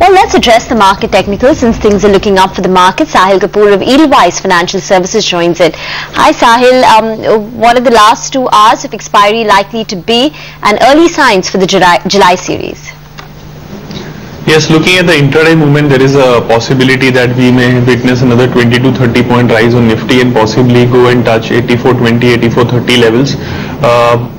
Well, let's address the market technicals since things are looking up for the market. Sahil Kapoor of Edelweiss Financial Services joins it. Hi Sahil, what are the last 2 hours of expiry likely to be and early signs for the July series? Yes, looking at the intraday movement, there is a possibility that we may witness another 20 to 30 point rise on Nifty and possibly go and touch 8420, 8430 levels.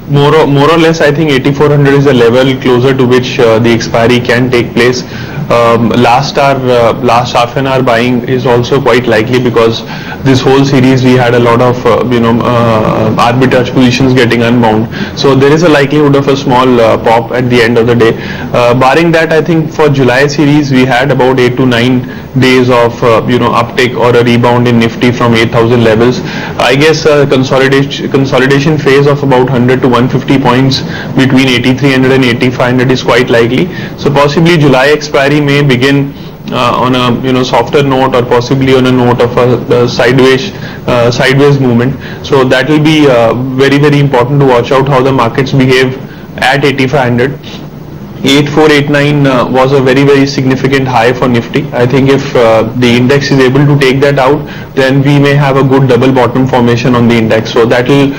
More or less, I think 8400 is a level closer to which the expiry can take place. Last half an hour buying is also quite likely because this whole series we had a lot of arbitrage positions getting unbound. So there is a likelihood of a small pop at the end of the day. Barring that, I think for July series we had about 8 to 9 days of uptick or a rebound in Nifty from 8,000 levels. I guess consolidation phase of about 100 to 150 points between 8300 and 8500 is quite likely. So possibly July expiry may begin on a softer note or possibly on a note of a sideways movement. So that will be very important to watch out how the markets behave at 8500. 8489 was a very significant high for Nifty. I think if the index is able to take that out, then we may have a good double bottom formation on the index. So that will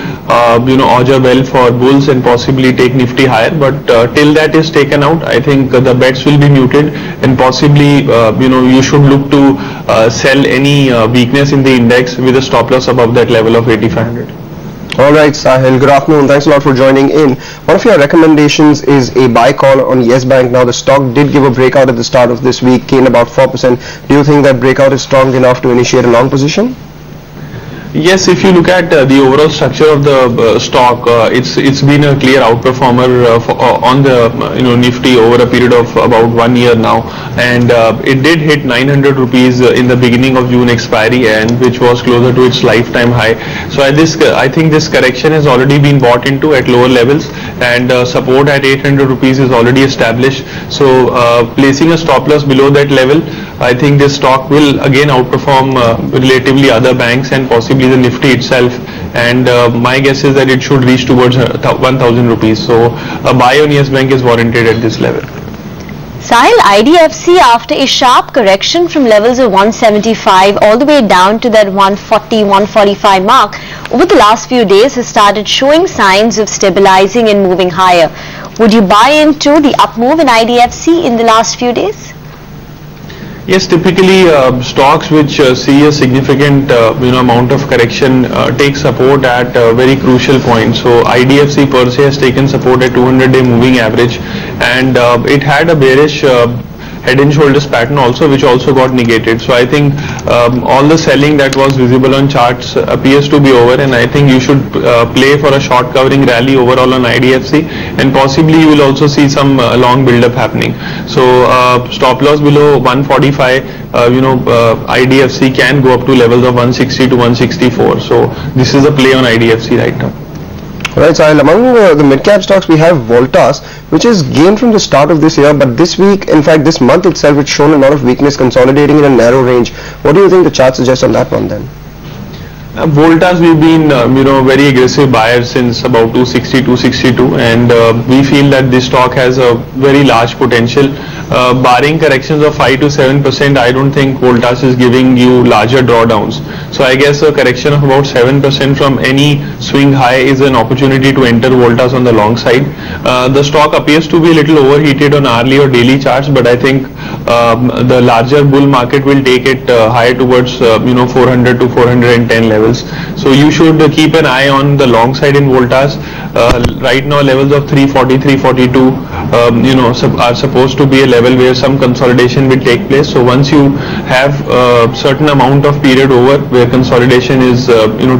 augur well for bulls and possibly take Nifty higher. But till that is taken out, I think the bets will be muted and possibly you should look to sell any weakness in the index with a stop loss above that level of 8500. Alright Sahil, good afternoon. Thanks a lot for joining in. One of your recommendations is a buy call on Yes Bank. Now the stock did give a breakout at the start of this week, gained about 4%. Do you think that breakout is strong enough to initiate a long position? Yes, if you look at the overall structure of the stock, it's been a clear outperformer on the Nifty over a period of about 1 year now, and it did hit 900 rupees in the beginning of June expiry, and which was closer to its lifetime high. So I think this correction has already been bought into at lower levels, and support at 800 rupees is already established. So placing a stop loss below that level, I think this stock will again outperform relatively other banks and possibly the Nifty itself, and my guess is that it should reach towards 1000 rupees. So a buy on Yes Bank is warranted at this level. Sahil, IDFC after a sharp correction from levels of 175 all the way down to that 140, 145 mark over the last few days has started showing signs of stabilizing and moving higher. Would you buy into the up move in IDFC in the last few days? Yes, typically stocks which see a significant amount of correction take support at very crucial points. So IDFC per se has taken support at 200-day moving average, and it had a bearish head and shoulders pattern also, which also got negated. So I think all the selling that was visible on charts appears to be over, and I think you should play for a short covering rally overall on IDFC, and possibly you will also see some long build up happening. So stop loss below 145, IDFC can go up to levels of 160 to 164. So this is a play on IDFC right now. Alright Sahil, among the mid-cap stocks we have Voltas, which has gained from the start of this year, but this week, in fact this month itself, it's shown a lot of weakness, consolidating in a narrow range. What do you think the chart suggests on that one then? Voltas, we've been very aggressive buyers since about 260, 262, and we feel that this stock has a very large potential. Barring corrections of 5 to 7%, I don't think Voltas is giving you larger drawdowns. So I guess a correction of about 7% from any swing high is an opportunity to enter Voltas on the long side. The stock appears to be a little overheated on hourly or daily charts, but I think the larger bull market will take it higher towards 400 to 410 levels. So you should keep an eye on the long side in Voltas. Right now levels of 340, 342 are supposed to be a level where some consolidation will take place. So once you have a certain amount of period over where consolidation is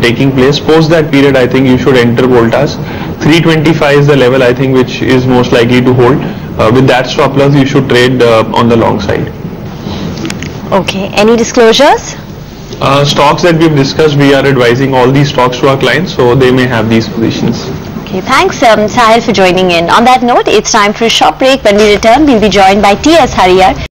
taking place, post that period I think you should enter Voltas. 325 is the level I think which is most likely to hold. With that stop loss you should trade on the long side. Okay, any disclosures? Stocks that we've discussed, we are advising all these stocks to our clients, so they may have these positions. Okay, thanks Sahil for joining in. On that note, it's time for a short break. When we return, we'll be joined by T.S. Hariyar.